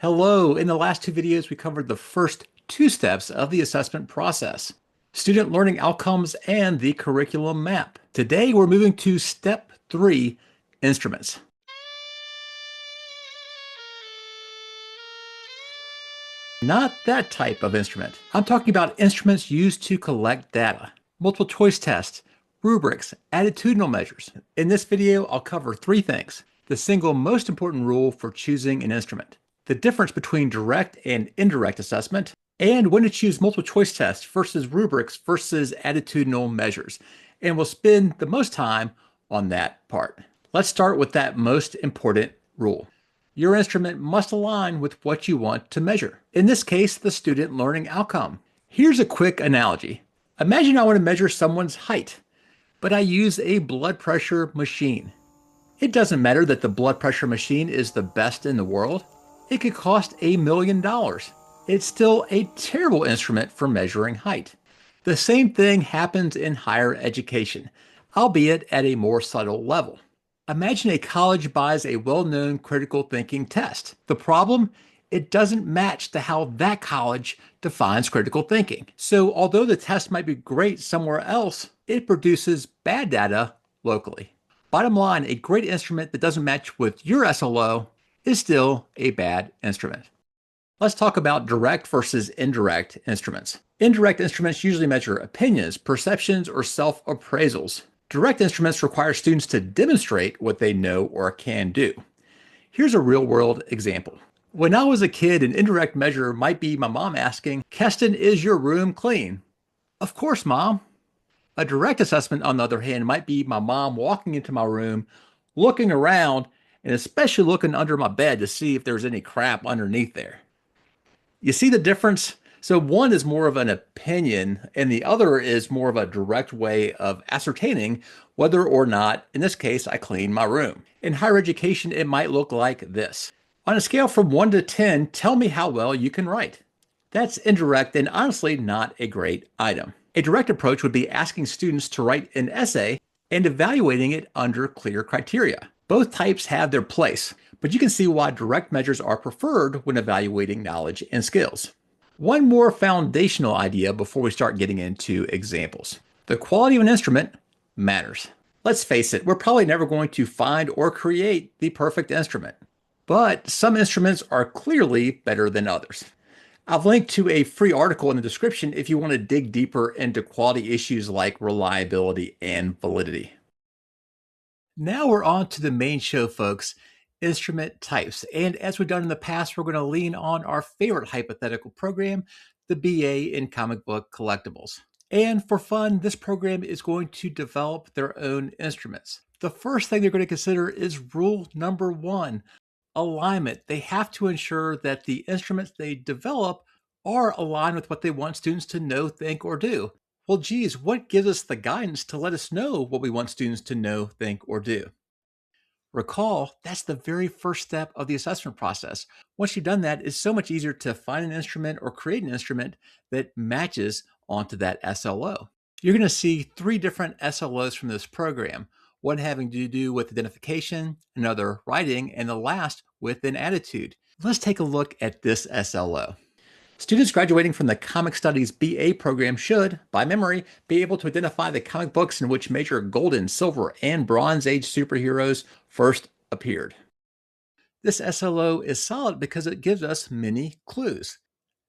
Hello, in the last two videos, we covered the first two steps of the assessment process, student learning outcomes and the curriculum map. Today, we're moving to step three, instruments. Not that type of instrument. I'm talking about instruments used to collect data, multiple choice tests, rubrics, attitudinal measures. In this video, I'll cover three things. The single most important rule for choosing an instrument, the difference between direct and indirect assessment, and when to choose multiple choice tests versus rubrics versus attitudinal measures. And we'll spend the most time on that part. Let's start with that most important rule. Your instrument must align with what you want to measure. In this case, the student learning outcome. Here's a quick analogy. Imagine I want to measure someone's height, but I use a blood pressure machine. It doesn't matter that the blood pressure machine is the best in the world. It could cost $1 million. It's still a terrible instrument for measuring height. The same thing happens in higher education, albeit at a more subtle level. Imagine a college buys a well-known critical thinking test. The problem? It doesn't match to how that college defines critical thinking. So although the test might be great somewhere else, it produces bad data locally. Bottom line, a great instrument that doesn't match with your SLO is still a bad instrument. Let's talk about direct versus indirect instruments. Indirect instruments usually measure opinions, perceptions, or self-appraisals. Direct instruments require students to demonstrate what they know or can do. Here's a real-world example. When I was a kid, an indirect measure might be my mom asking, "Keston, is your room clean?" "Of course, Mom." A direct assessment, on the other hand, might be my mom walking into my room, looking around, and especially looking under my bed to see if there's any crap underneath there. You see the difference? So one is more of an opinion, and the other is more of a direct way of ascertaining whether or not, in this case, I clean my room. In higher education, it might look like this. On a scale from 1 to 10, tell me how well you can write. That's indirect and honestly not a great item. A direct approach would be asking students to write an essay and evaluating it under clear criteria. Both types have their place, but you can see why direct measures are preferred when evaluating knowledge and skills. One more foundational idea before we start getting into examples. The quality of an instrument matters. Let's face it, we're probably never going to find or create the perfect instrument, but some instruments are clearly better than others. I've linked to a free article in the description if you want to dig deeper into quality issues like reliability and validity. Now we're on to the main show, folks. Instrument types. And as we've done in the past, we're going to lean on our favorite hypothetical program, the BA in Comic Book Collectibles. And for fun, this program is going to develop their own instruments. The first thing they're going to consider is rule number one, alignment. They have to ensure that the instruments they develop are aligned with what they want students to know, think, or do. Well, geez, what gives us the guidance to let us know what we want students to know, think, or do? Recall, that's the very first step of the assessment process. Once you've done that, it's so much easier to find an instrument or create an instrument that matches onto that SLO. You're going to see three different SLOs from this program, one having to do with identification, another writing, and the last with an attitude. Let's take a look at this SLO. Students graduating from the Comic Studies BA program should, by memory, be able to identify the comic books in which major Golden, Silver, and Bronze Age superheroes first appeared. This SLO is solid because it gives us many clues.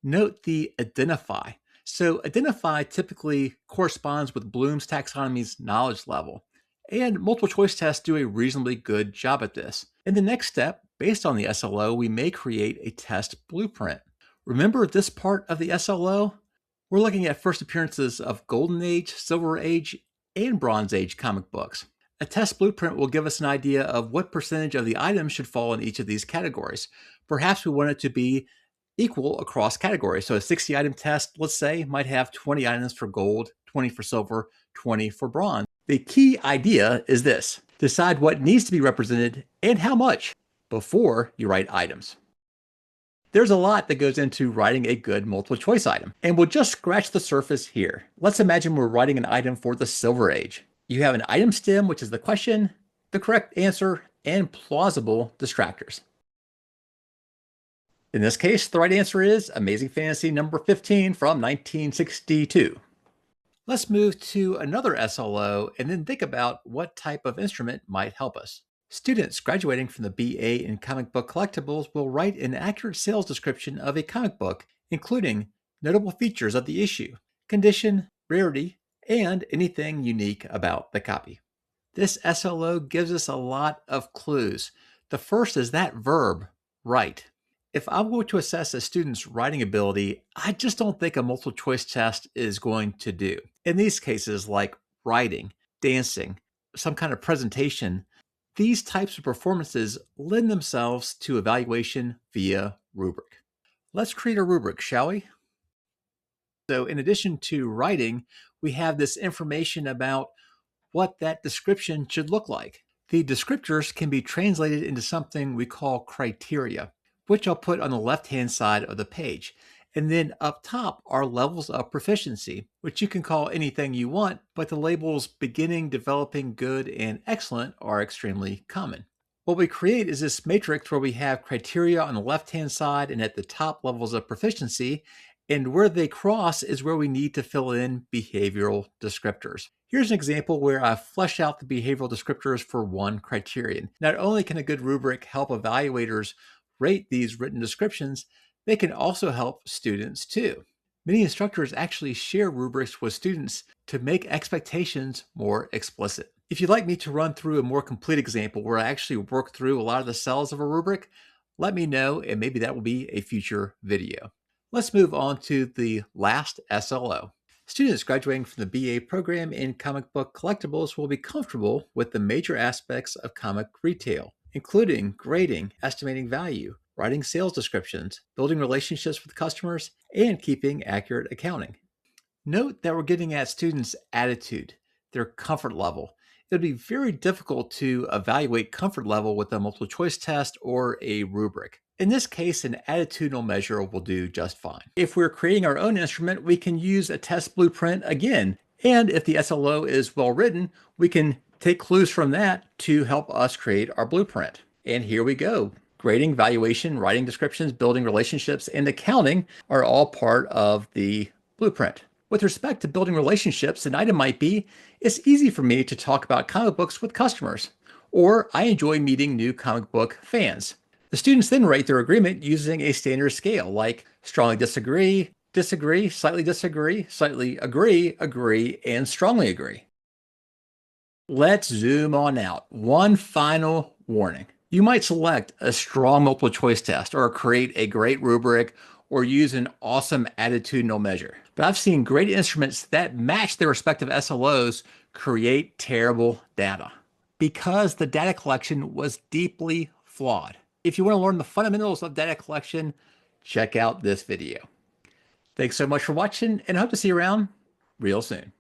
Note the identify. So identify typically corresponds with Bloom's taxonomy's knowledge level, and multiple choice tests do a reasonably good job at this. In the next step, based on the SLO, we may create a test blueprint. Remember this part of the SLO? We're looking at first appearances of Golden Age, Silver Age, and Bronze Age comic books. A test blueprint will give us an idea of what percentage of the items should fall in each of these categories. Perhaps we want it to be equal across categories. So a 60 item test, let's say, might have 20 items for gold, 20 for silver, 20 for bronze. The key idea is this: decide what needs to be represented and how much before you write items. There's a lot that goes into writing a good multiple choice item, and we'll just scratch the surface here. Let's imagine we're writing an item for the Silver Age. You have an item stem, which is the question, the correct answer, and plausible distractors. In this case, the right answer is Amazing Fantasy number 15 from 1962. Let's move to another SLO and then think about what type of instrument might help us. Students graduating from the BA in comic book collectibles will write an accurate sales description of a comic book, including notable features of the issue, condition, rarity, and anything unique about the copy. This SLO gives us a lot of clues. The first is that verb, write. If I'm going to assess a student's writing ability, I just don't think a multiple choice test is going to do. In these cases, like writing, dancing, some kind of presentation, these types of performances lend themselves to evaluation via rubric. Let's create a rubric, shall we? So in addition to writing, we have this information about what that description should look like. The descriptors can be translated into something we call criteria, which I'll put on the left-hand side of the page. And then up top are levels of proficiency, which you can call anything you want, but the labels beginning, developing, good, and excellent are extremely common. What we create is this matrix where we have criteria on the left-hand side and at the top levels of proficiency, and where they cross is where we need to fill in behavioral descriptors. Here's an example where I flesh out the behavioral descriptors for one criterion. Not only can a good rubric help evaluators rate these written descriptions, they can also help students too. Many instructors actually share rubrics with students to make expectations more explicit. If you'd like me to run through a more complete example where I actually work through a lot of the cells of a rubric, let me know and maybe that will be a future video. Let's move on to the last SLO. Students graduating from the BA program in comic book collectibles will be comfortable with the major aspects of comic retail, including grading, estimating value, writing sales descriptions, building relationships with customers, and keeping accurate accounting. Note that we're getting at students' attitude, their comfort level. It would be very difficult to evaluate comfort level with a multiple choice test or a rubric. In this case, an attitudinal measure will do just fine. If we're creating our own instrument, we can use a test blueprint again. And if the SLO is well written, we can take clues from that to help us create our blueprint. And here we go. Grading, valuation, writing descriptions, building relationships, and accounting are all part of the blueprint. With respect to building relationships, an item might be, it's easy for me to talk about comic books with customers, or I enjoy meeting new comic book fans. The students then rate their agreement using a standard scale like strongly disagree, disagree, slightly agree, agree, and strongly agree. Let's zoom on out. One final warning. You might select a strong multiple choice test or create a great rubric or use an awesome attitudinal measure. But I've seen great instruments that match their respective SLOs create terrible data because the data collection was deeply flawed. If you want to learn the fundamentals of data collection, check out this video. Thanks so much for watching and I hope to see you around real soon.